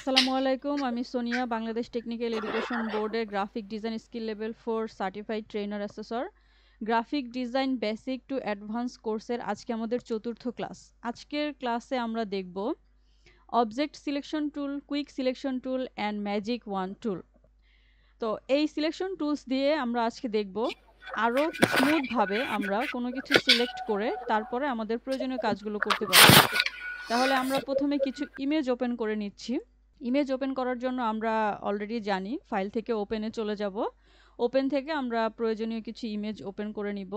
আসসালামু আলাইকুম। আমি সোনিয়া, বাংলাদেশ টেকনিক্যাল এডুকেশন বোর্ডের graphic design skill level 4 certified trainer assessor. Graphic design basic to advance কোর্সের আজকে আমাদের চতুর্থ ক্লাস। আজকের ক্লাসে আমরা দেখব object selection tool, quick selection tool and magic wand tool. তো এই সিলেকশন টুলস দিয়ে আমরা আজকে দেখব আরও স্মুথভাবে আমরা কোনো কিছু সিলেক্ট করে তারপরে আমাদের প্রয়োজনীয় কাজগুলো করতে পারবো। তাহলে আমরা প্রথমে কিছু ইমেজ ওপেন করে নিচ্ছি। ইমেজ ওপেন করার জন্য আমরা অলরেডি জানি ফাইল থেকে ওপেনে চলে যাব। ওপেন থেকে আমরা প্রয়োজনীয় কিছু ইমেজ ওপেন করে নিব।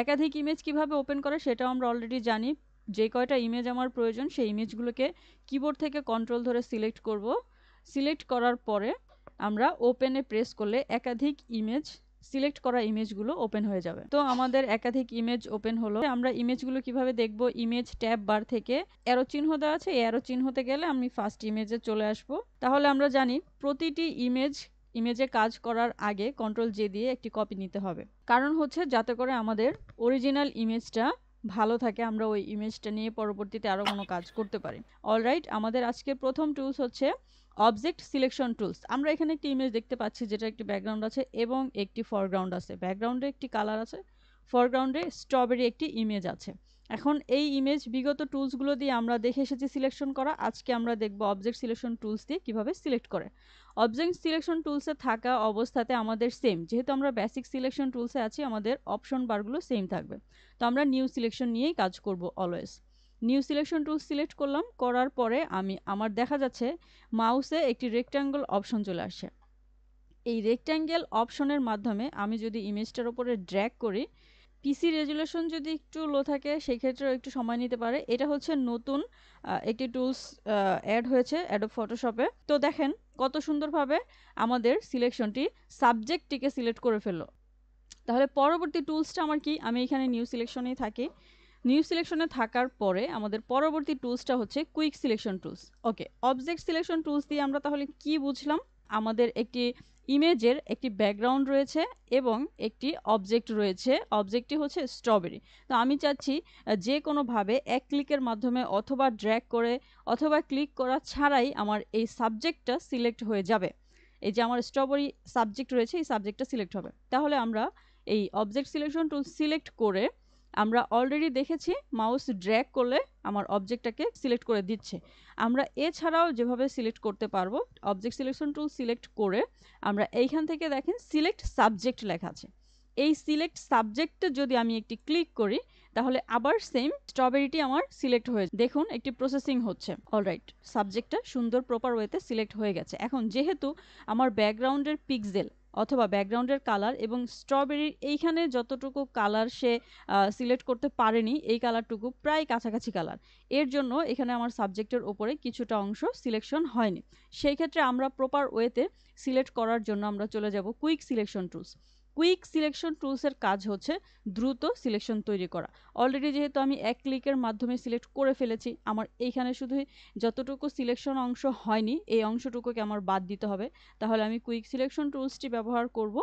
একাধিক ইমেজ কিভাবে ওপেন করে সেটাও আমরা অলরেডি জানি। যে কয়টা ইমেজ আমার প্রয়োজন সেই ইমেজগুলোকে কিবোর্ড থেকে কন্ট্রোল ধরে সিলেক্ট করব। সিলেক্ট করার পরে আমরা ওপেনে প্রেস করলে একাধিক ইমেজ সিলেক্ট করা ইমেজগুলো ওপেন হয়ে যাবে। তো আমাদের একাধিক ইমেজ ওপেন হলো। আমরা ইমেজগুলো কিভাবে দেখব? ইমেজ ট্যাব বার থেকে অ্যারো চিহ্ন দেওয়া আছে, এই অ্যারো চিহ্নতে গেলে আমি ফার্স্ট ইমেজে চলে আসব। তাহলে আমরা জানি প্রতিটি ইমেজে কাজ করার আগে কন্ট্রোল জে দিয়ে একটি কপি নিতে হবে। কারণ হচ্ছে যাতে করে আমাদের অরিজিনাল ইমেজটা ভালো থাকে, আমরা ওই ইমেজটা নিয়ে পরবর্তীতে আরও কোনো কাজ করতে পারি। অলরাইট, আমাদের আজকে প্রথম টুলস হচ্ছে অবজেক্ট সিলেকশন টুলস। আমরা এখানে একটি ইমেজ দেখতে পাচ্ছি যেটা একটি ব্যাকগ্রাউন্ড আছে এবং একটি ফরগ্রাউন্ড আছে। ব্যাকগ্রাউন্ডে একটি কালার আছে, ফরগ্রাউন্ডে স্ট্রবেরি একটি ইমেজ আছে। এখন এই ইমেজ বিগত টুলসগুলো দিয়ে আমরা দেখে এসেছি সিলেকশন করা। আজকে আমরা দেখব অবজেক্ট সিলেকশন টুলস দিয়ে কিভাবে সিলেক্ট করে। অবজেক্ট সিলেকশন টুলসে থাকা অবস্থাতে আমাদের সেম, যেহেতু আমরা বেসিক সিলেকশন টুলসে আছি আমাদের অপশন বারগুলো সেম থাকবে। তো আমরা নিউ সিলেকশন নিয়েই কাজ করব always. New selection tool select করলাম, করার পরে আমার দেখা যাচ্ছে মাউসে একটি রেক্ট্যাঙ্গল অপশন চলে আসছে। এই রেক্ট্যাঙ্গেল অপশনের মাধ্যমে আমি যদি ইমেজটার উপরে ড্র্যাগ করি, পিসি রেজুলেশন যদি একটু লো থাকে সেই ক্ষেত্রেও একটু সময় নিতে পারে। এটা হচ্ছে নতুন একটি টুলস অ্যাড হয়েছে অ্যাডোব ফটোশপে। তো দেখেন কত সুন্দরভাবে আমাদের সিলেকশনটি সাবজেক্টটিকে সিলেক্ট করে ফেললো। তাহলে পরবর্তী টুলসটা আমার কি? আমি এখানে নিউ সিলেকশনেই থাকি। নিউ সিলেকশনে থাকার পরে আমাদের পরবর্তী টুলসটা হচ্ছে কুইক সিলেকশন টুলস। ওকে, অবজেক্ট সিলেকশন টুলস দিয়ে আমরা তাহলে কি বুঝলাম? আমাদের একটি ইমেজের একটি ব্যাকগ্রাউন্ড রয়েছে এবং একটি অবজেক্ট রয়েছে। অবজেক্টটি হচ্ছে স্ট্রবেরি। তো আমি চাচ্ছি যে কোনোভাবে এক ক্লিকের মাধ্যমে অথবা ড্র্যাগ করে অথবা ক্লিক করা ছাড়াই আমার এই সাবজেক্টটা সিলেক্ট হয়ে যাবে। এই যে আমার স্ট্রবেরি সাবজেক্ট রয়েছে, এই সাবজেক্টটা সিলেক্ট হবে। তাহলে আমরা এই অবজেক্ট সিলেকশন টুল সিলেক্ট করে আমরা অলরেডি দেখেছি মাউস ড্র্যাগ করলে আমার অবজেক্টটাকে সিলেক্ট করে দিচ্ছে। আমরা এছাড়াও যেভাবে সিলেক্ট করতে পারবো, অবজেক্ট সিলেকশন টুল সিলেক্ট করে আমরা এইখান থেকে দেখেন সিলেক্ট সাবজেক্ট লেখা আছে। এই সিলেক্ট সাবজেক্টে যদি আমি একটি ক্লিক করি তাহলে আবার সেম স্ট্রবেরিটি আমার সিলেক্ট হয়ে, দেখুন একটি প্রসেসিং হচ্ছে। অলরাইট, সাবজেক্টটা সুন্দর প্রপার ওয়েতে সিলেক্ট হয়ে গেছে। এখন যেহেতু আমার ব্যাকগ্রাউন্ডের পিক্সেল অথবা ব্যাকগ্রাউন্ডের কালার এবং স্ট্রবেরির এইখানে যতটুকু কালার সে সিলেক্ট করতে পারেনি, এই কালারটুকু প্রায় কাছাকাছি কালার, এর জন্য এখানে আমার সাবজেক্টের ওপরে কিছুটা অংশ সিলেকশন হয়নি। সেই ক্ষেত্রে আমরা প্রপার ওয়েতে সিলেক্ট করার জন্য আমরা চলে যাব quick selection tools. Quick selection টুলসের কাজ হচ্ছে দ্রুত সিলেকশন তৈরি করা। অলরেডি যেহেতু আমি এক ক্লিকের মাধ্যমে সিলেক্ট করে ফেলেছি, আমার এইখানে শুধুই যতটুকু সিলেকশন অংশ হয়নি এই অংশটুকুকে আমার বাদ দিতে হবে। তাহলে আমি কুইক সিলেকশন টুলসটি ব্যবহার করব।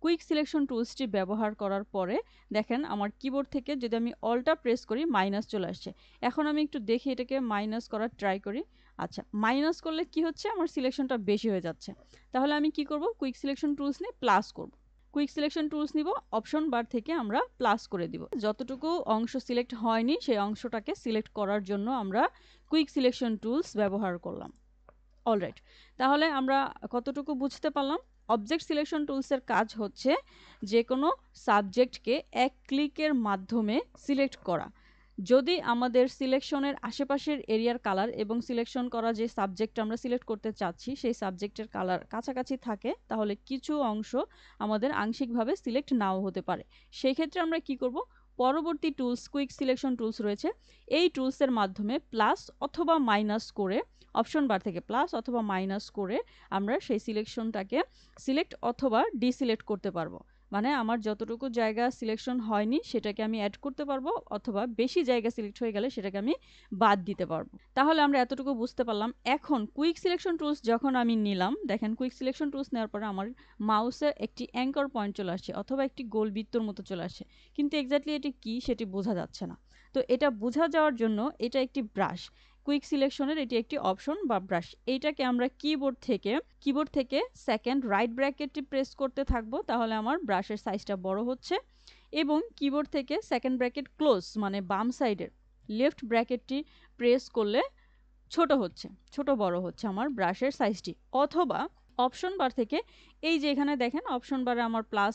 কুইক সিলেকশন টুলসটি ব্যবহার করার পরে দেখেন আমার কিবোর্ড থেকে যদি আমি অলটা প্রেস করি মাইনাস চলে আসছে। এখন আমি একটু দেখি এটাকে মাইনাস করার ট্রাই করি। আচ্ছা, মাইনাস করলে কি হচ্ছে? আমার সিলেকশনটা বেশি হয়ে যাচ্ছে। তাহলে আমি কি করব? কুইক সিলেকশন টুলস নিয়ে প্লাস করব। কুইক সিলেকশন টুলস নিব, অপশন বার থেকে আমরা প্লাস করে দিব। যতটুকু অংশ সিলেক্ট হয়নি সেই অংশটাকে সিলেক্ট করার জন্য আমরা কুইক সিলেকশন টুলস ব্যবহার করলাম। অলরাইট, তাহলে আমরা কতটুকু বুঝতে পারলাম? অবজেক্ট সিলেকশন টুলসের কাজ হচ্ছে যে কোনো সাবজেক্টকে এক ক্লিকের মাধ্যমে সিলেক্ট করা। যদি আমাদের সিলেকশনের আশেপাশের এরিয়ার কালার এবং সিলেকশন করা যে সাবজেক্ট আমরা সিলেক্ট করতে চাচ্ছি সেই সাবজেক্টের কালার কাছাকাছি থাকে তাহলে কিছু অংশ আমাদের আংশিকভাবে সিলেক্ট নাও হতে পারে। সেই ক্ষেত্রে আমরা কি করব? পরবর্তী টুলস কুইক সিলেকশন টুলস রয়েছে, এই টুলসের মাধ্যমে প্লাস অথবা মাইনাস করে, অপশন বার থেকে প্লাস অথবা মাইনাস করে আমরা সেই সিলেকশনটাকে সিলেক্ট অথবা ডিসিলেক্ট করতে পারবো। মানে আমার যতটুকু জায়গা সিলেকশন হয়নি সেটাকে আমি অ্যাড করতে পারবো অথবা বেশি জায়গা সিলেক্ট হয়ে গেলে সেটাকে আমি বাদ দিতে পারবো। তাহলে আমরা এতটুকু বুঝতে পারলাম। এখন কুইক সিলেকশন টুলস যখন আমি নিলাম, দেখেন কুইক সিলেকশন টুলস নেওয়ার পরে আমার মাউসের একটি অ্যাঙ্কর পয়েন্ট চলে আসছে অথবা একটি গোল বৃত্তর মতো চলে আসছে, কিন্তু এক্স্যাক্টলি এটি কি সেটি বোঝা যাচ্ছে না। তো এটা বোঝা যাওয়ার জন্য এটা একটি ব্রাশ, কুইক সিলেকশনের এটি একটি অপশন বা ব্রাশ। এইটাকে আমরা কিবোর্ড থেকে সেকেন্ড রাইট ব্র্যাকেটটি প্রেস করতে থাকবো, তাহলে আমার ব্রাশের সাইজটা বড় হচ্ছে, এবং কিবোর্ড থেকে সেকেন্ড ব্র্যাকেট ক্লোজ মানে বাম সাইডের লেফট ব্র্যাকেটটি প্রেস করলে ছোট বড় হচ্ছে আমার ব্রাশের সাইজটি। অথবা অপশন বার থেকে এই যে এখানে দেখেন অপশন বারে আমার প্লাস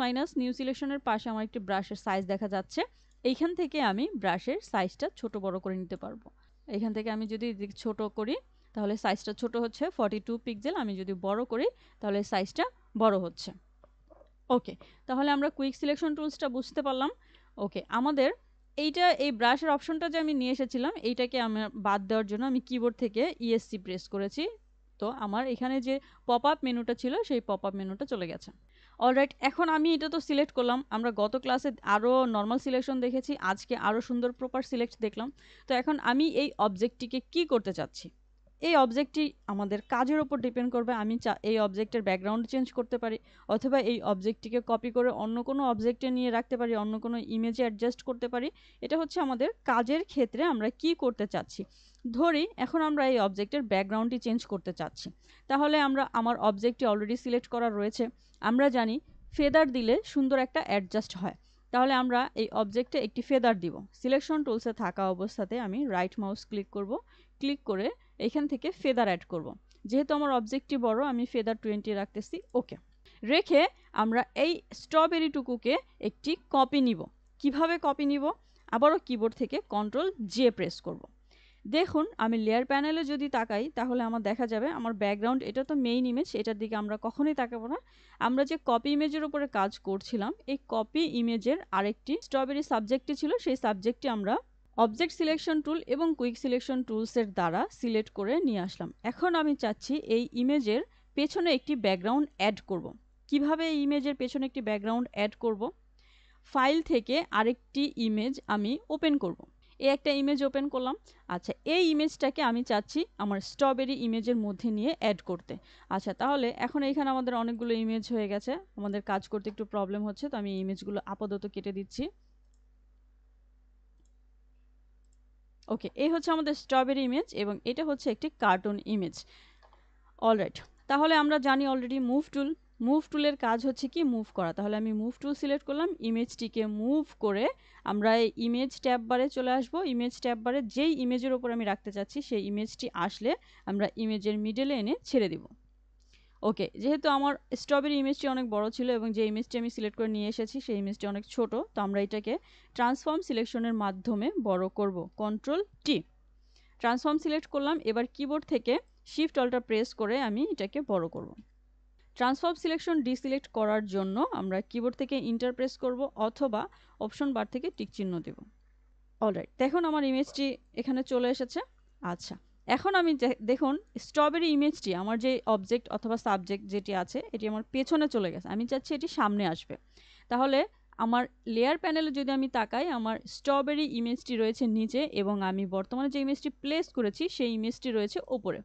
মাইনাস নিউ সিলেকশনের পাশে আমার একটি ব্রাশের সাইজ দেখা যাচ্ছে। এইখান থেকে আমি ব্রাশের সাইজটা ছোট বড় করে নিতে পারবো। এখান থেকে আমি যদি ছোট করি তাহলে সাইজটা ছোট হচ্ছে 42 পিক্সেল, আমি যদি বড় করি তাহলে সাইজটা বড় হচ্ছে। ওকে, তাহলে আমরা কুইক সিলেকশন টুলসটা বুঝতে পারলাম। ওকে, আমাদের এই ব্রাশের অপশনটা যে আমি নিয়ে এসেছিলাম এইটাকে আমার বাদ দেওয়ার জন্য আমি কিবোর্ড থেকে ইএসসি প্রেস করেছি। তো আমার এখানে যে পপ আপ মেনুটা ছিল সেই পপ আপ মেনুটা চলে গেছে। অলরাইট, এখন আমি এটা তো সিলেক্ট করলাম। আমরা গত ক্লাসে আরও নর্মাল সিলেকশন দেখেছি, আজকে আরও সুন্দর প্রপার সিলেক্ট দেখলাম। তো এখন আমি এই অবজেক্টটিকে কি করতে চাচ্ছি, এই অবজেক্টটি আমাদের কাজের উপর ডিপেন্ড করবে। আমি এই অবজেক্টের ব্যাকগ্রাউন্ড চেঞ্জ করতে পারি, অথবা এই অবজেক্টটিকে কপি করে অন্য কোনো অবজেক্টে নিয়ে রাখতে পারি, অন্য কোনো ইমেজে অ্যাডজাস্ট করতে পারি। এটা হচ্ছে আমাদের কাজের ক্ষেত্রে আমরা কি করতে চাচ্ছি। ধরি এখন আমরা এই অবজেক্টের ব্যাকগ্রাউন্ডটি চেঞ্জ করতে চাচ্ছি, তাহলে আমার অবজেক্টটি অলরেডি সিলেক্ট করা রয়েছে। আমরা জানি ফেদার দিলে সুন্দর একটা অ্যাডজাস্ট হয়, তাহলে আমরা এই অবজেক্টে একটি ফেদার দিব। সিলেকশন টুলসে থাকা অবস্থাতে আমি রাইট মাউস ক্লিক করব, ক্লিক করে এখান থেকে ফেদার অ্যাড করব। যেহেতু আমার অবজেক্টটি বড়, আমি ফেদার 20 রাখতেছি। ওকে, রেখে আমরা এই স্ট্রবেরি টুকুকে একটি কপি নিব। কিভাবে কপি নিব? আবারও কিবোর্ড থেকে কন্ট্রোল জে প্রেস করব। দেখুন আমি লেয়ার প্যানেলে যদি তাকাই তাহলে আমার দেখা যাবে আমার ব্যাকগ্রাউন্ড, এটা তো মেইন ইমেজ, এটার দিকে আমরা কখনোই তাকাবো না। আমরা যে কপি ইমেজের উপরে কাজ করছিলাম, এই কপি ইমেজের আরেকটি স্ট্রবেরি সাবজেক্টটি ছিল, সেই সাবজেক্টটি আমরা অবজেক্ট সিলেকশন টুল এবং কুইক সিলেকশন টুলসের দ্বারা সিলেক্ট করে নিয়ে আসলাম। এখন আমি চাচ্ছি এই ইমেজের পেছনে একটি ব্যাকগ্রাউন্ড অ্যাড করব। কিভাবে এই ইমেজের পেছনে একটি ব্যাকগ্রাউন্ড অ্যাড করব? ফাইল থেকে আরেকটি ইমেজ আমি ওপেন করব। এই একটা ইমেজ ওপেন করলাম। আচ্ছা, এই ইমেজটাকে আমি চাচ্ছি আমার স্ট্রবেরি ইমেজের মধ্যে নিয়ে অ্যাড করতে। আচ্ছা, তাহলে এখন এখানে আমাদের অনেকগুলো ইমেজ হয়ে গেছে, আমাদের কাজ করতে একটু প্রবলেম হচ্ছে, তো আমি ইমেজগুলো আপাতত কেটে দিচ্ছি। ওকে, এই হচ্ছে আমাদের স্ট্রবেরি ইমেজ এবং এটা হচ্ছে একটি কার্টুন ইমেজ। অলরাইট, তাহলে আমরা জানি অলরেডি মুভ টুলের কাজ হচ্ছে কি মুভ করা। তাহলে আমি মুভ টুল সিলেক্ট করলাম, ইমেজটিকে মুভ করে আমরা এই ইমেজ ট্যাব বারে চলে আসব। ইমেজ ট্যাব বারে যেই ইমেজের উপর আমি রাখতে চাচ্ছি সেই ইমেজটি আসলে আমরা ইমেজের মিডলে এনে ছেড়ে দিব। ওকে, যেহেতু আমার স্ট্রবেরি ইমেজটি অনেক বড় ছিল এবং যে ইমেজটি আমি সিলেক্ট করে নিয়ে এসেছি সেই ইমেজটি অনেক ছোট, তো আমরা এটাকে ট্রান্সফর্ম সিলেকশনের মাধ্যমে বড় করব। কন্ট্রোল টি, ট্রান্সফর্ম সিলেক্ট করলাম। এবার কিবোর্ড থেকে শিফট অল্টার প্রেস করে আমি এটাকে বড় করব। ট্রান্সফর্ম সিলেকশন ডিসিলেক্ট করার জন্য আমরা কিবোর্ড থেকে ইন্টার প্রেস করব অথবা অপশন বার থেকে টিক চিহ্ন দেব। অলরাইট, দেখুন আমার ইমেজটি এখানে চলে এসেছে। আচ্ছা, এখন আমি দেখুন স্ট্রবেরি ইমেজটি আমার যে অবজেক্ট অথবা সাবজেক্ট যেটি আছে এটি আমার পেছনে চলে গেছে, আমি চাচ্ছি এটি সামনে আসবে। তাহলে আমার লেয়ার প্যানেলে যদি আমি তাকাই, আমার স্ট্রবেরি ইমেজটি রয়েছে নিচে এবং আমি বর্তমানে যে ইমেজটি প্লেস করেছি সেই ইমেজটি রয়েছে ওপরে।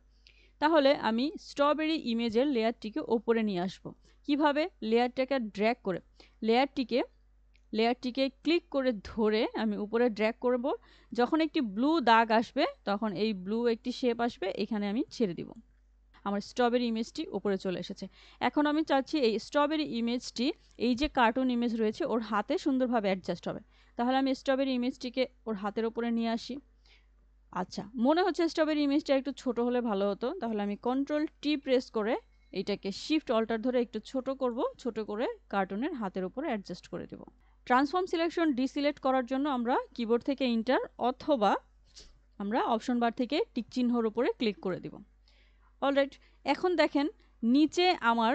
তাহলে আমি স্ট্রবেরি ইমেজের লেয়ারটিকে ওপরে নিয়ে আসব। কিভাবে? লেয়ারটাকে ড্র্যাগ করে লেয়ারটিকে ক্লিক করে ধরে আমি উপরে ড্র্যাগ করব। যখন একটি ব্লু দাগ আসবে তখন এই ব্লু একটি শেপ আসবে, এখানে আমি ছেড়ে দিব। আমার স্ট্রবেরি ইমেজটি উপরে চলে এসেছে। এখন আমি চাচ্ছি এই স্ট্রবেরি ইমেজটি এই যে কার্টুন ইমেজ রয়েছে ওর হাতে সুন্দরভাবে অ্যাডজাস্ট হবে। তাহলে আমি স্ট্রবেরি ইমেজটিকে ওর হাতের উপরে নিয়ে আসি। আচ্ছা, মনে হচ্ছে স্ট্রবেরি ইমেজটা একটু ছোট হলে ভালো হতো, তাহলে আমি কন্ট্রোল টি প্রেস করে এটাকে শিফট অল্টার ধরে একটু ছোট করব, ছোট করে কার্টুনের হাতের উপরে অ্যাডজাস্ট করে দেব। ট্রান্সফর্ম সিলেকশন ডিসিলেক্ট করার জন্য আমরা কিবোর্ড থেকে ইন্টার অথবা আমরা অপশন বার থেকে টিক চিহ্নর উপরে ক্লিক করে দিব। অলরাইট, এখন দেখেন নিচে আমার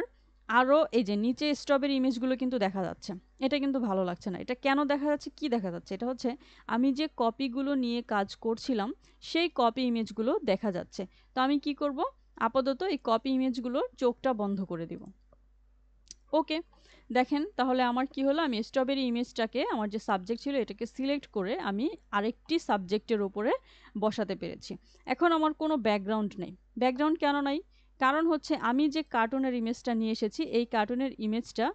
আরও এই যে নিচে স্ট্রবেরি ইমেজগুলো কিন্তু দেখা যাচ্ছে। এটা কিন্তু ভালো লাগছে না। এটা কেন দেখা যাচ্ছে, কি দেখা যাচ্ছে? এটা হচ্ছে আমি যে কপিগুলো নিয়ে কাজ করছিলাম সেই কপি ইমেজগুলো দেখা যাচ্ছে। তো আমি কি করব? আপাতত এই কপি ইমেজগুলোর চোখটা বন্ধ করে দিব। ওকে, দেখেন তাহলে আমার কি হলো, আমি স্ট্রবেরি ইমেজটাকে আমার যে সাবজেক্ট ছিল এটাকে সিলেক্ট করে আমি আরেকটি সাবজেক্টের উপরে বসাতে পেরেছি। এখন আমার কোনো ব্যাকগ্রাউন্ড নেই। ব্যাকগ্রাউন্ড কেন নাই? কারণ হচ্ছে আমি যে কার্টুনের ইমেজটা নিয়ে এসেছি এই কার্টুনের ইমেজটা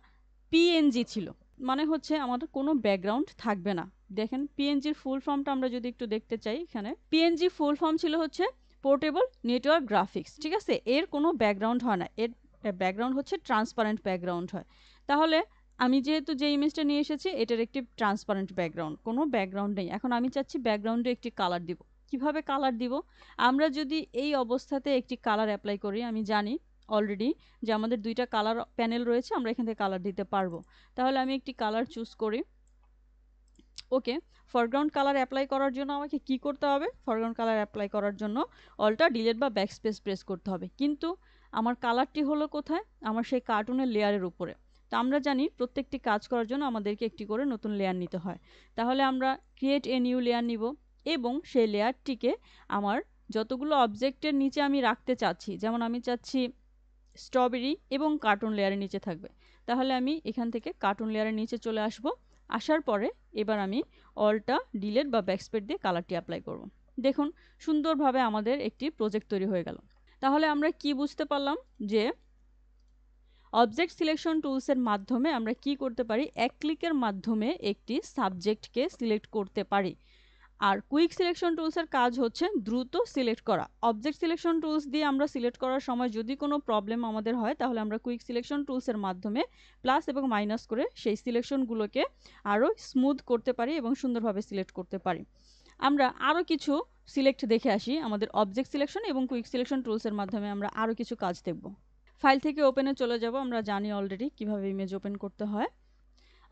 পিএনজি ছিল, মানে হচ্ছে আমার কোনো ব্যাকগ্রাউন্ড থাকবে না। দেখেন পিএনজির ফুল ফর্মটা আমরা যদি একটু দেখতে চাই, এখানে পিএনজি ফুল ফর্ম ছিল হচ্ছে পোর্টেবল নেটওয়ার্ক গ্রাফিক্স, ঠিক আছে। এর কোনো ব্যাকগ্রাউন্ড হয় না, এর ব্যাকগ্রাউন্ড হচ্ছে ট্রান্সপারেন্ট ব্যাকগ্রাউন্ড হয়। তাহলে আমি যেহেতু যে ইমেজটা নিয়ে এসেছি এটার একটি ট্রান্সপারেন্ট ব্যাকগ্রাউন্ড, কোনো ব্যাকগ্রাউন্ড নেই। এখন আমি চাচ্ছি ব্যাকগ্রাউন্ডে একটি কালার দিব। কিভাবে কালার দিব? আমরা যদি এই অবস্থাতে একটি কালার অ্যাপ্লাই করি, আমি জানি অলরেডি যে আমাদের দুইটা কালার প্যানেল রয়েছে, আমরা এখান থেকে কালার দিতে পারবো। তাহলে আমি একটি কালার চুজ করি। ওকে, ফরগ্রাউন্ড কালার অ্যাপ্লাই করার জন্য আমাকে কি করতে হবে? ফরগ্রাউন্ড কালার অ্যাপ্লাই করার জন্য অল্টা ডিলিট বা ব্যাকস্পেস প্রেস করতে হবে। কিন্তু আমার কালারটি হলো কোথায়? আমার সেই কার্টুনের লেয়ারের উপরে। তো আমরা জানি প্রত্যেকটি কাজ করার জন্য আমাদেরকে একটি করে নতুন লেয়ার নিতে হয়। তাহলে আমরা ক্রিয়েট এ নিউ লেয়ার নিব এবং সেই লেয়ারটিকে আমার যতগুলো অবজেক্টের নিচে আমি রাখতে চাচ্ছি, যেমন আমি চাচ্ছি স্ট্রবেরি এবং কার্টুন লেয়ারের নিচে থাকবে, তাহলে আমি এখান থেকে কার্টুন লেয়ারের নিচে চলে আসব। আসার পরে এবার আমি অল্টা ডিলিট বা ব্যাকস্পেস দিয়ে কালারটি অ্যাপ্লাই করব। দেখুন সুন্দরভাবে আমাদের একটি প্রজেক্ট তৈরি হয়ে গেল। তাহলে আমরা কি বুঝতে পারলাম? যে অবজেক্ট সিলেকশন টুলসের মাধ্যমে আমরা কি করতে পারি? এক ক্লিকের মাধ্যমে একটি সাবজেক্টকে সিলেক্ট করতে পারি। আর কুইক সিলেকশন টুলসের কাজ হচ্ছে দ্রুত সিলেক্ট করা। অবজেক্ট সিলেকশন টুলস দিয়ে আমরা সিলেক্ট করার সময় যদি কোনো প্রবলেম আমাদের হয়, তাহলে আমরা কুইক সিলেকশন টুলসের মাধ্যমে প্লাস এবং মাইনাস করে সেই সিলেকশনগুলোকে আরও স্মুথ করতে পারি এবং সুন্দরভাবে সিলেক্ট করতে পারি। আমরা আরও কিছু সিলেক্ট দেখে আসি। আমাদের অবজেক্ট সিলেকশন এবং কুইক সিলেকশন টুলসের মাধ্যমে আমরা আরও কিছু কাজ দেখব। ফাইল থেকে ওপেনে চলে যাব। আমরা জানি অলরেডি কিভাবে ইমেজ ওপেন করতে হয়।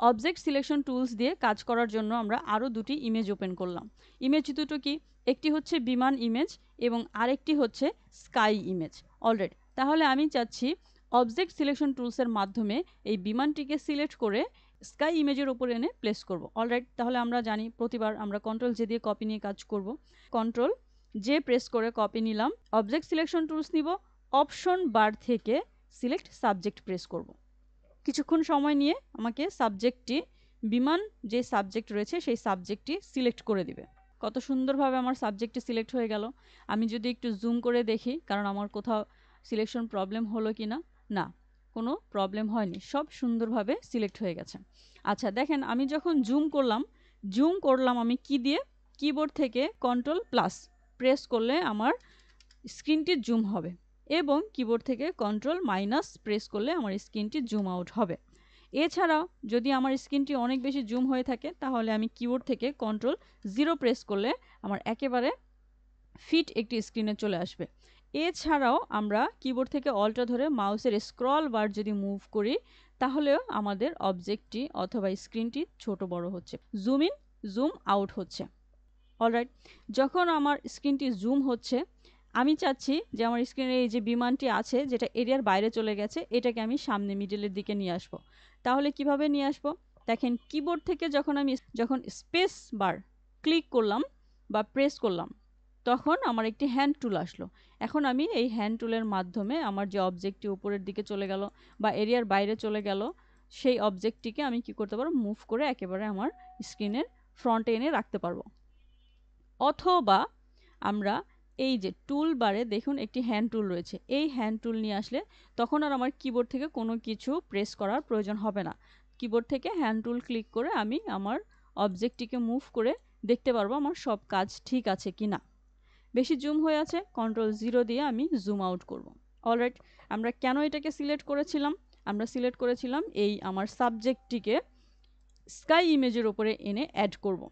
অবজেক্ট সিলেকশন টুলস দিয়ে কাজ করার জন্য আমরা আরও দুটি ইমেজ ওপেন করলাম। ইমেজ দুটো কি? একটি হচ্ছে বিমান ইমেজ এবং আরেকটি হচ্ছে স্কাই ইমেজ। অলরাইট, তাহলে আমি চাচ্ছি অবজেক্ট সিলেকশন টুলসের মাধ্যমে এই বিমানটিকে সিলেক্ট করে স্কাই ইমেজের উপর এনে প্লেস করব। অলরাইট, তাহলে আমরা জানি প্রতিবার আমরা কন্ট্রোল জে দিয়ে কপি নিয়ে কাজ করব। কন্ট্রোল জে প্রেস করে কপি নিলাম। অবজেক্ট সিলেকশন টুলস নিব, অপশন বার থেকে সিলেক্ট সাবজেক্ট প্রেস করব। কিছুক্ষণ সময় নিয়ে আমাকে সাবজেক্টটি, বিমান যে সাবজেক্ট রয়েছে সেই সাবজেক্টটি সিলেক্ট করে দিবে। কত সুন্দরভাবে আমার সাবজেক্টটি সিলেক্ট হয়ে গেল। আমি যদি একটু জুম করে দেখি, কারণ আমার কোথাও সিলেকশন প্রবলেম হলো কি না, না কোনো প্রবলেম হয়নি, সব সুন্দরভাবে সিলেক্ট হয়ে গেছে। আচ্ছা দেখেন, আমি যখন জুম করলাম আমি কি দিয়ে? কিবোর্ড থেকে কন্ট্রোল প্লাস প্রেস করলে আমার স্ক্রিনটি জুম হবে এবং কিবোর্ড থেকে কন্ট্রোল মাইনাস প্রেস করলে আমার স্ক্রিনটি জুম আউট হবে। এছাড়াও যদি আমার স্ক্রিনটি অনেক বেশি জুম হয়ে থাকে, তাহলে আমি কিবোর্ড থেকে কন্ট্রোল 0 প্রেস করলে আমার একেবারে ফিট একটি স্ক্রিনে চলে আসবে। এছাড়াও আমরা কিবোর্ড থেকে অল্টা ধরে মাউসের স্ক্রল বার যদি মুভ করি, তাহলেও আমাদের অবজেক্টটি অথবা স্ক্রিনটি ছোট বড় হচ্ছে, জুম ইন জুম আউট হচ্ছে। অলরাইট, যখন আমার স্ক্রিনটি জুম হচ্ছে, আমি চাচ্ছি যে আমার স্ক্রিনে এই যে বিমানটি আছে যেটা এরিয়ার বাইরে চলে গেছে, এটাকে আমি সামনে মিডলের দিকে নিয়ে আসব। তাহলে কিভাবে নিয়ে আসব? দেখেন কিবোর্ড থেকে যখন স্পেস বার ক্লিক করলাম বা প্রেস করলাম, তখন আমার একটি হ্যান্ড টুল আসলো। এখন আমি এই হ্যান্ড টুলের মাধ্যমে আমার যে অবজেক্টটি উপরের দিকে চলে গেল বা এরিয়ার বাইরে চলে গেল, সেই অবজেক্টটিকে আমি কি করতে পারবো? মুভ করে একেবারে আমার স্ক্রিনের ফ্রন্টে এনে রাখতে পারবো। অথবা আমরা এই যে টুল বারে দেখুন একটি হ্যান্ড টুল রয়েছে, এই হ্যান্ড টুল নিয়ে আসলে তখন আর আমার কিবোর্ড থেকে কোনো কিছু প্রেস করার প্রয়োজন হবে না। কিবোর্ড থেকে হ্যান্ড টুল ক্লিক করে আমি আমার অবজেক্টটিকে মুভ করে দেখতে পারবো আমার সব কাজ ঠিক আছে কি না। বেশি জুম হয়ে আছে, কন্ট্রোল 0 দিয়ে আমি জুম আউট করব। অলরাইট, আমরা কেন এটাকে সিলেক্ট করেছিলাম? আমরা সিলেক্ট করেছিলাম এই আমার সাবজেক্টটিকে স্কাই ইমেজের উপরে এনে অ্যাড করব।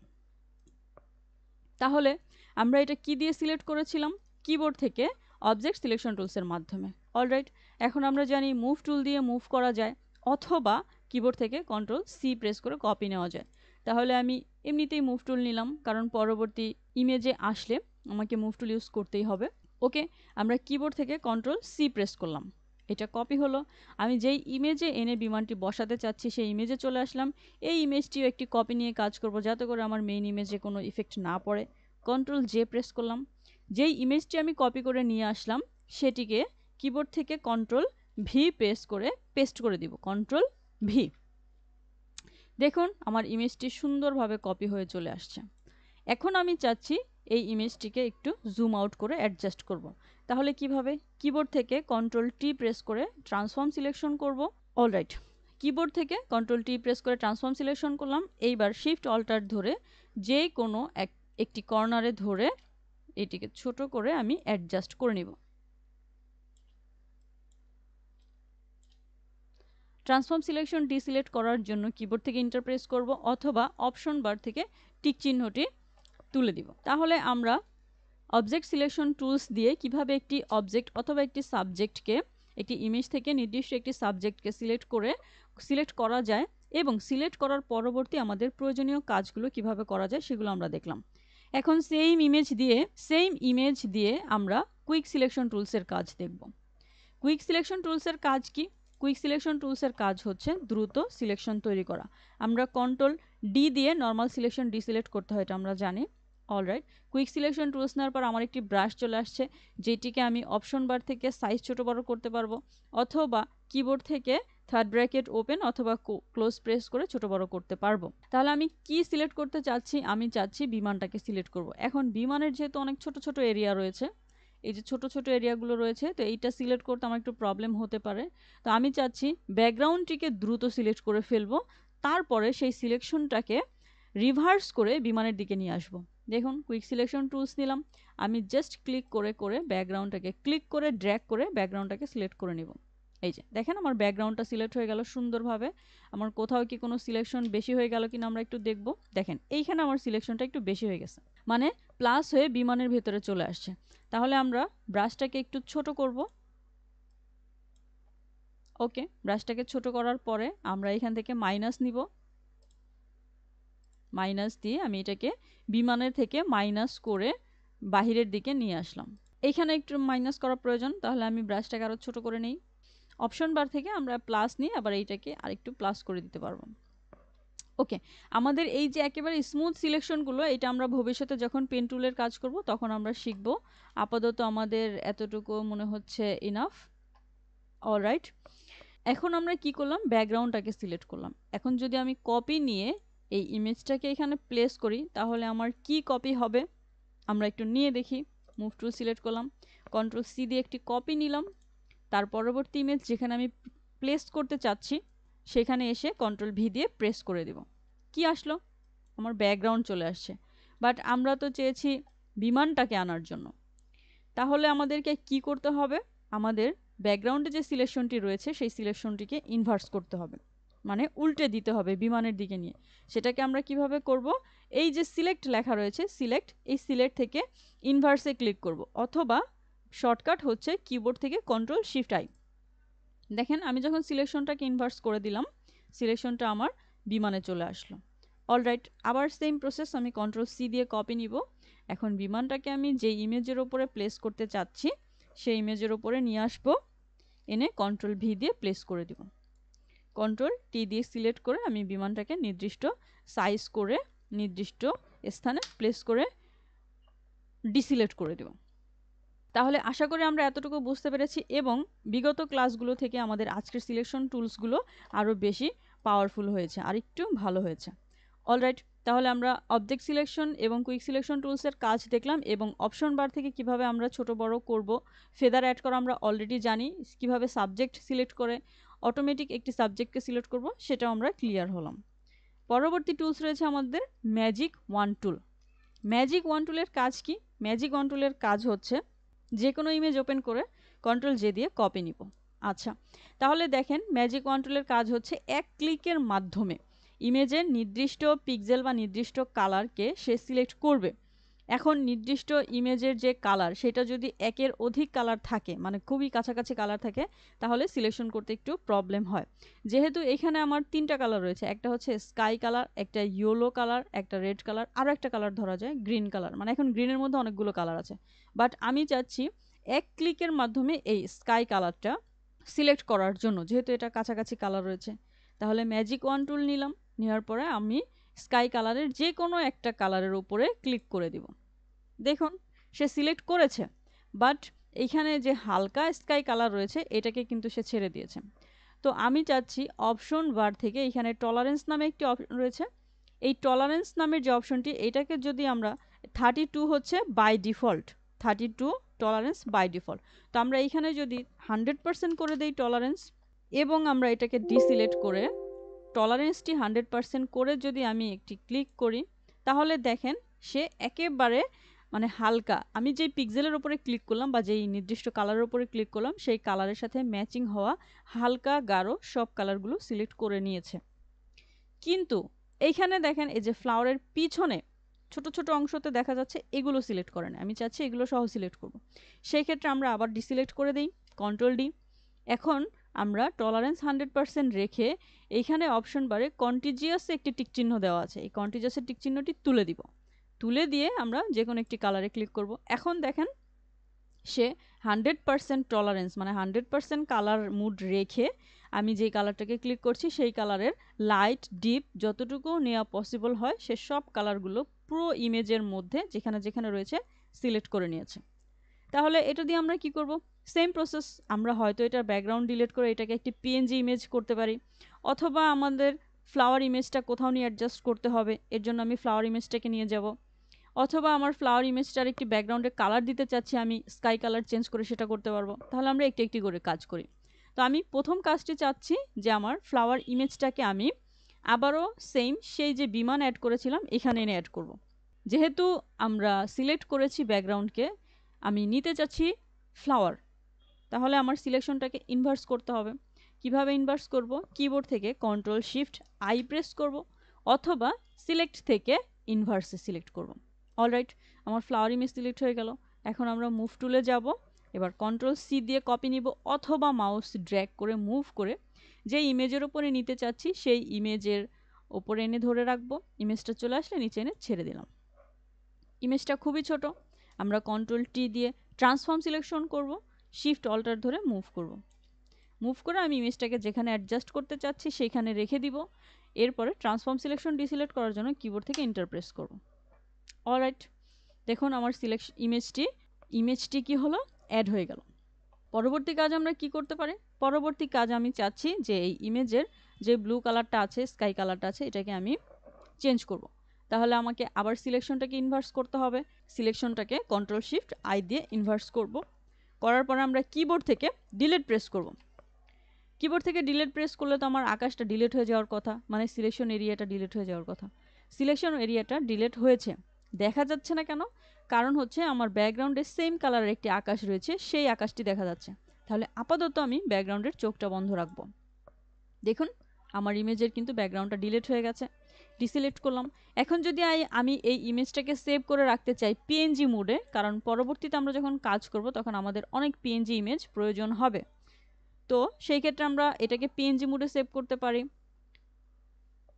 তাহলে আমরা এটা কি দিয়ে সিলেক্ট করেছিলাম? কিবোর্ড থেকে অবজেক্ট সিলেকশন টুলসের মাধ্যমে। অলরাইট, এখন আমরা জানি মুভ টুল দিয়ে মুভ করা যায় অথবা কিবোর্ড থেকে কন্ট্রোল সি প্রেস করে কপি নেওয়া যায়। তাহলে আমি এমনিতেই মুভ টুল নিলাম, কারণ পরবর্তী ইমেজে আসলে আমাকে মুভ টুল ইউজ করতেই হবে। ওকে, আমরা কিবোর্ড থেকে কন্ট্রোল সি প্রেস করলাম, এটা কপি হলো। আমি যেই ইমেজে এনে বিমানটি বসাতে চাচ্ছি সেই ইমেজে চলে আসলাম। এই ইমেজটিও একটি কপি নিয়ে কাজ করব যাতে করে আমার মেইন ইমেজে কোনো ইফেক্ট না পড়ে। কন্ট্রোল জে প্রেস করলাম। যেই ইমেজটি আমি কপি করে নিয়ে আসলাম সেটিকে কিবোর্ড থেকে কন্ট্রোল ভি প্রেস করে পেস্ট করে দিব, কন্ট্রোল ভি। দেখুন আমার ইমেজটি সুন্দরভাবে কপি হয়ে চলে আসছে। এখন আমি চাচ্ছি এই ইমেজটিকে একটু জুম আউট করে অ্যাডজাস্ট করব। তাহলে কিভাবে? কিবোর্ড থেকে কন্ট্রোল টি প্রেস করে ট্রান্সফর্ম সিলেকশন করব। অলরাইট, কিবোর্ড থেকে কন্ট্রোল টি প্রেস করে ট্রান্সফর্ম সিলেকশন করলাম। এইবার শিফট অল্টার ধরে যে কোনো একটি কর্নারে ধরে এটিকে ছোট করে আমি অ্যাডজাস্ট করে নিব। ট্রান্সফর্ম সিলেকশন ডিসিলেক্ট করার জন্য কিবোর্ড থেকে এন্টার প্রেস করব অথবা অপশন বার থেকে টিক চিহ্নটি তুলে দিব। তাহলে আমরা অবজেক্ট সিলেকশন টুলস দিয়ে কিভাবে একটি অবজেক্ট অথবা একটি সাবজেক্টকে একটি ইমেজ থেকে নির্দিষ্ট একটি সাবজেক্টকে সিলেক্ট করা যায় এবং সিলেক্ট করার পরবর্তী আমাদের প্রয়োজনীয় কাজগুলো কিভাবে করা যায় সেগুলো আমরা দেখলাম। এখন সেম ইমেজ দিয়ে আমরা কুইক সিলেকশন টুলসের কাজ দেখব। কুইক সিলেকশন টুলসের কাজ কি? কুইক সিলেকশন টুলসের কাজ হচ্ছে দ্রুত সিলেকশন তৈরি করা। আমরা কন্ট্রোল ডি দিয়ে নর্মাল সিলেকশন ডিসিলেক্ট করতে হয়, এটা আমরা জানি। অলরাইট, কুইক সিলেকশন টুলস নেওয়ার পর আমার একটি ব্রাশ চলে আসছে, যেটিকে আমি অপশন বার থেকে সাইজ ছোট বড় করতে পারবো অথবা কিবোর্ড থেকে থার্ড ব্র্যাকেট ওপেন অথবা ক্লোজ প্রেস করে ছোট বড় করতে পারবো। তাহলে আমি কি সিলেক্ট করতে চাচ্ছি? আমি চাচ্ছি বিমানটাকে সিলেক্ট করব। এখন বিমানের যেহেতু অনেক ছোট ছোট এরিয়া রয়েছে, এই যে ছোট ছোট এরিয়াগুলো রয়েছে, তো এইটা সিলেক্ট করতে আমার একটু প্রবলেম হতে পারে। তো আমি চাচ্ছি ব্যাকগ্রাউন্ডটিকে দ্রুত সিলেক্ট করে ফেলবো, তারপরে সেই সিলেকশনটাকে রিভার্স করে বিমানের দিকে নিয়ে আসবো। দেখুন, কুইক সিলেকশন টুলস নিলাম, আমি জাস্ট ক্লিক করে করে ব্যাকগ্রাউন্ডটাকে ক্লিক করে ড্র্যাগ করে ব্যাকগ্রাউন্ডটাকে সিলেক্ট করে নিব। এই যে দেখেন আমার ব্যাকগ্রাউন্ডটা সিলেক্ট হয়ে গেল সুন্দরভাবে। আমার কোথাও কি কোনো সিলেকশন বেশি হয়ে গেল কিনা আমরা একটু দেখব। দেখেন এইখানে আমার সিলেকশনটা একটু বেশি হয়ে গেছে, মানে প্লাস হয়ে বিমানের ভেতরে চলে আসছে। তাহলে আমরা ব্রাশটাকে একটু ছোট করব। ওকে, ব্রাশটাকে ছোট করার পরে আমরা এখান থেকে মাইনাস নিব। মাইনাস দিয়ে আমি এটাকে বিমানের থেকে মাইনাস করে বাহিরের দিকে নিয়ে আসলাম। এইখানে একটু মাইনাস করা প্রয়োজন, তাহলে আমি ব্রাশটাকে আরো ছোট করে নিই। অপশন বার থেকে আমরা প্লাস নিয়ে আবার এইটাকে আরেকটু প্লাস করে দিতে পারবো। ওকে, আমাদের এই যে একেবারে স্মুথ সিলেকশনগুলো, এটা আমরা ভবিষ্যতে যখন পেন টুলের কাজ করব তখন আমরা শিখব। আপাতত আমাদের এতটুকু মনে হচ্ছে ইনাফ। অলরাইট, এখন আমরা কি করলাম? ব্যাকগ্রাউন্ডটাকে সিলেক্ট করলাম। এখন যদি আমি কপি নিয়ে এই ইমেজটাকে এখানে প্লেস করি তাহলে আমার কি কপি হবে আমরা একটু নিয়ে দেখি। মুভ টুল সিলেক্ট করলাম, কন্ট্রোল সি দিয়ে একটি কপি নিলাম, তার পরবর্তী ইমেজ যেখানে আমি প্লেস করতে চাচ্ছি সেখানে এসে কন্ট্রোল ভি দিয়ে প্রেস করে দেব। কি আসলো? আমার ব্যাকগ্রাউন্ড চলে আসছে। বাট আমরা তো চেয়েছি বিমানটাকে আনার জন্য, তাহলে আমাদেরকে কি করতে হবে? আমাদের ব্যাকগ্রাউন্ডে যে সিলেকশনটি রয়েছে সেই সিলেকশনটিকে ইনভার্স করতে হবে, মানে উল্টে দিতে হবে বিমানের দিকে নিয়ে। সেটাকে আমরা কিভাবে করব? এই যে সিলেক্ট লেখা রয়েছে, সিলেক্ট, এই সিলেক্ট থেকে ইনভার্সে ক্লিক করব, অথবা শর্টকাট হচ্ছে কিবোর্ড থেকে কন্ট্রোল শিফট আই। দেখেন আমি যখন সিলেকশনটাকে ইনভার্স করে দিলাম, সিলেকশনটা আমার বিমানে চলে আসলো। অলরাইট, আবার সেম প্রসেস, আমি কন্ট্রোল সি দিয়ে কপি নিব। এখন বিমানটাকে আমি যে ইমেজের উপরে প্লেস করতে চাচ্ছি সেই ইমেজের উপরে নিয়ে আসবো, এনে কন্ট্রোল ভি দিয়ে প্লেস করে দিব। কন্ট্রোল টি দিয়ে সিলেক্ট করে আমি বিমানটাকে নির্দিষ্ট সাইজ করে নির্দিষ্ট স্থানে প্লেস করে ডিসিলেক্ট করে দেব। তাহলে আশা করি আমরা এতটুকু বুঝতে পেরেছি এবং বিগত ক্লাসগুলো থেকে আমাদের আজকের সিলেকশন টুলসগুলো আরও বেশি পাওয়ারফুল হয়েছে, আর একটু ভালো হয়েছে। অলরাইট, তাহলে আমরা অবজেক্ট সিলেকশন এবং কুইক সিলেকশন টুলসের কাজ দেখলাম এবং অপশন বার থেকে কিভাবে আমরা ছোট বড় করব, ফেদার অ্যাড করা আমরা অলরেডি জানি, কিভাবে সাবজেক্ট সিলেক্ট করে অটোমেটিক একটি সাবজেক্টকে সিলেক্ট করব সেটাও আমরা ক্লিয়ার হলাম। পরবর্তী টুলস রয়েছে আমাদের ম্যাজিক ওয়ান টুল। ম্যাজিক ওয়ান টুলের কাজ কি? ম্যাজিক ওয়ান টুলের কাজ হচ্ছে যে কোনো ইমেজ ওপেন করে কন্ট্রোল জে দিয়ে কপি নিব। আচ্ছা, তাহলে দেখেন ম্যাজিক ওয়ান টুলের কাজ হচ্ছে এক ক্লিকের মাধ্যমে ইমেজের নির্দিষ্ট পিক্সেল বা নির্দিষ্ট কালারকে সে সিলেক্ট করবে। এখন নির্দিষ্ট ইমেজের যে কালার সেটা যদি একের অধিক কালার থাকে, মানে খুবই কাছাকাছি কালার থাকে, তাহলে সিলেকশন করতে একটু প্রবলেম হয়। যেহেতু এখানে আমার তিনটা কালার রয়েছে, একটা হচ্ছে স্কাই কালার, একটা ইয়েলো কালার, একটা রেড কালার, আরও একটা কালার ধরা যায় গ্রিন কালার, মানে এখন গ্রিনের মধ্যে অনেকগুলো কালার আছে। বাট আমি চাচ্ছি এক ক্লিকের মাধ্যমে এই স্কাই কালারটা সিলেক্ট করার জন্য, যেহেতু এটা কাছাকাছি কালার রয়েছে, তাহলে ম্যাজিক ওয়ান টুল নিলাম, নেওয়ার পরে আমি স্কাই কালারের যে কোনো একটা কালারের উপরে ক্লিক করে দিব। দেখুন সে সিলেক্ট করেছে, বাট এইখানে যে হালকা স্কাই কালার রয়েছে এটাকে কিন্তু সে ছেড়ে দিয়েছে। তো আমি চাচ্ছি অপশন বার থেকে এখানে টলারেন্স নামে একটি অপশন রয়েছে, এই টলারেন্স নামের যে অপশনটি, এটাকে যদি আমরা 32 হচ্ছে by default, 32 tolerance by default, তো আমরা এইখানে যদি 100% করে দেই টলারেন্স, এবং আমরা এটাকে ডিসিলেক্ট করে টলারেন্সটি 100% করে যদি আমি একটি ক্লিক করি, তাহলে দেখেন সে একেবারে মানে হালকা, আমি যেই পিক্সেলের উপরে ক্লিক করলাম বা যেই নির্দিষ্ট কালারের উপরে ক্লিক করলাম সেই কালারের সাথে ম্যাচিং হওয়া হালকা গাঢ় সব কালারগুলো সিলেক্ট করে নিয়েছে। কিন্তু এইখানে দেখেন এই যে ফ্লাওয়ারের পিছনে ছোট ছোট অংশতে দেখা যাচ্ছে এগুলো সিলেক্ট করে না, আমি চাচ্ছি এগুলো সহ সিলেক্ট করব। সেই ক্ষেত্রে আমরা আবার ডিসিলেক্ট করে দিই, কন্ট্রোল ডি। এখন আমরা টলারেন্স 100% রেখে এইখানে অপশন বারে কন্টিজিয়াস একটি টিক চিহ্ন দেওয়া আছে, এই কন্টিজিয়াসের টিক চিহ্নটি তুলে দিব। তুলে দিয়ে আমরা যে কোনো একটি কালারে ক্লিক করব। এখন দেখেন সে 100% টলারেন্স মানে 100% কালার মুড রেখে আমি যেই কালারটাকে ক্লিক করছি সেই কালারের লাইট ডিপ যতটুকু নেওয়া পসিবল হয় সে সব কালারগুলো পুরো ইমেজের মধ্যে যেখানে যেখানে রয়েছে সিলেক্ট করে নিয়েছে। তাহলে এটা দিয়ে আমরা কি করব? সেম প্রসেস, আমরা হয়তো এটার ব্যাকগ্রাউন্ড ডিলিট করে এটাকে একটি পিএনজি ইমেজ করতে পারি, অথবা আমাদের ফ্লাওয়ার ইমেজটা কোথাও নিয়ে অ্যাডজাস্ট করতে হবে, এর জন্য আমি ফ্লাওয়ার ইমেজটাকে নিয়ে যাব। অথবা আমার ফ্লাওয়ার ইমেজটার একটি ব্যাকগ্রাউন্ডে কালার দিতে চাচ্ছি, আমি স্কাই কালার চেঞ্জ করে সেটা করতে পারবো। তাহলে আমরা একটি একটি করে কাজ করি। তো আমি প্রথম কাজটি চাচ্ছি যে আমার ফ্লাওয়ার ইমেজটাকে আমি আবারও সেম সেই যে বিমান অ্যাড করেছিলাম এখানে এনে অ্যাড করব। যেহেতু আমরা সিলেক্ট করেছি ব্যাকগ্রাউন্ডকে, আমি নিতে চাচ্ছি ফ্লাওয়ার, তাহলে আমার সিলেকশনটাকে ইনভার্স করতে হবে। কিভাবে ইনভার্স করব? কিবোর্ড থেকে কন্ট্রোল শিফট আই প্রেস করব, অথবা সিলেক্ট থেকে ইনভার্সে সিলেক্ট করব। অলরাইট, আমার ফ্লাওয়ার ইমেজ সিলেক্ট হয়ে গেল। এখন আমরা মুভ টুলে যাব, এবার কন্ট্রোল সি দিয়ে কপি নিব, অথবা মাউস ড্র্যাগ করে মুভ করে যে ইমেজের উপরে নিতে চাচ্ছি সেই ইমেজের ওপরে এনে ধরে রাখবো। ইমেজটা চলে আসলে নিচে এনে ছেড়ে দিলাম। ইমেজটা খুবই ছোট, আমরা কন্ট্রোল টি দিয়ে ট্রান্সফর্ম সিলেকশন করব, শিফট অল্টার ধরে মুভ করব। মুভ করে আমি ইমেজটাকে যেখানে অ্যাডজাস্ট করতে চাচ্ছি সেইখানে রেখে দিব। এরপরে ট্রান্সফর্ম সিলেকশন ডিসিলেক্ট করার জন্য কিবোর্ড থেকে এন্টার প্রেস করব। অলরাইট, দেখুন আমার ইমেজটি কি হলো? অ্যাড হয়ে গেল। পরবর্তী কাজ আমরা কি করতে পারি? পরবর্তী কাজ আমি চাচ্ছি যে এই ইমেজের যে ব্লু কালারটা আছে, স্কাই কালারটা আছে, এটাকে আমি চেঞ্জ করব। তাহলে আমাকে আবার সিলেকশনটাকে ইনভার্স করতে হবে। সিলেকশনটাকে কন্ট্রোল শিফট আই দিয়ে ইনভার্স করব। করার পরে আমরা কিবোর্ড থেকে ডিলিট প্রেস করব। কিবোর্ড থেকে ডিলিট প্রেস করলে তো আমার আকাশটা ডিলিট হয়ে যাওয়ার কথা, মানে সিলেকশন এরিয়াটা ডিলিট হয়ে যাওয়ার কথা। সিলেকশন এরিয়াটা ডিলিট হয়েছে, দেখা যাচ্ছে না কেন? কারণ হচ্ছে আমার ব্যাকগ্রাউন্ডে সেম কালারের একটি আকাশ রয়েছে, সেই আকাশটি দেখা যাচ্ছে। তাহলে আপাতত আমি ব্যাকগ্রাউন্ডের চোখটা বন্ধ রাখবো। দেখুন আমার ইমেজের কিন্তু ব্যাকগ্রাউন্ডটা ডিলিট হয়ে গেছে। ডিসিলেক্ট করলাম। এখন যদি আমি এই ইমেজটাকে সেভ করে রাখতে চাই পিএনজি মোডে, কারণ পরবর্তীতে আমরা যখন কাজ করব তখন আমাদের অনেক পিএনজি ইমেজ প্রয়োজন হবে, তো সেই ক্ষেত্রে আমরা এটাকে পিএনজি মোডে সেভ করতে পারি,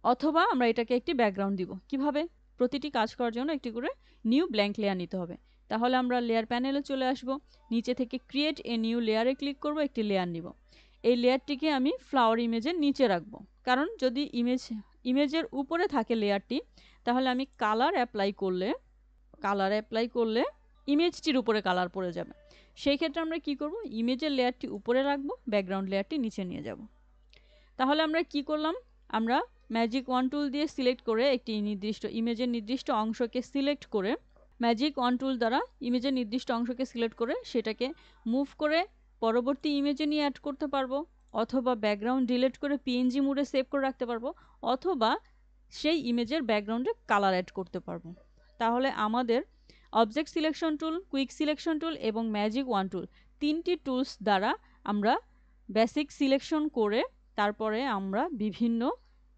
অথবা আমরা এটাকে একটি ব্যাকগ্রাউন্ড দিব। কিভাবে? প্রতিটি কাজ করার জন্য একটি করে নিউ ব্ল্যাঙ্ক লেয়ার নিতে হবে। তাহলে আমরা লেয়ার প্যানেলে চলে আসব, নিচে থেকে ক্রিয়েট এ নিউ লেয়ারে ক্লিক করব, একটি লেয়ার নিব। এই লেয়ারটিকে আমি ফ্লাওয়ার ইমেজের নিচে রাখবো, কারণ যদি ইমেজের উপরে থাকে লেয়ারটি, তাহলে আমি কালার অ্যাপ্লাই করলে ইমেজটির উপরে কালার পড়ে যাবে। সেই ক্ষেত্রে আমরা কি করব? ইমেজের লেয়ারটি উপরে রাখবো, ব্যাকগ্রাউন্ড লেয়ারটি নিচে নিয়ে যাব। তাহলে আমরা কি করলাম? আমরা ম্যাজিক ওয়ান টুল দিয়ে সিলেক্ট করে একটি ইমেজের নির্দিষ্ট অংশকে সিলেক্ট করে, ম্যাজিক ওয়ান টুল দ্বারা ইমেজের নির্দিষ্ট অংশকে সিলেক্ট করে সেটাকে মুভ করে পরবর্তী ইমেজে নিয়ে অ্যাড করতে পারবো, অথবা ব্যাকগ্রাউন্ড ডিলিট করে পিএনজি মোডে সেভ করে রাখতে পারবো, অথবা সেই ইমেজের ব্যাকগ্রাউন্ডে কালার অ্যাড করতে পারবো। তাহলে আমাদের object selection tool, quick selection টুল এবং ম্যাজিক ওয়ান টুল, তিনটি টুলস দ্বারা আমরা বেসিক সিলেকশন করে তারপরে আমরা বিভিন্ন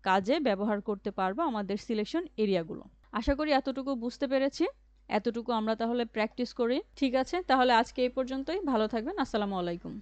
কাজে ব্যবহার করতে পারবো আমাদের সিলেকশন এরিয়াগুলো। আশা করি এতটুকু বুঝতে পেরেছি। এতটুকু আমরা তাহলে প্র্যাকটিস করি। ঠিক আছে, তাহলে আজকে এই পর্যন্তই। ভালো থাকবেন। আসসালামু আলাইকুম।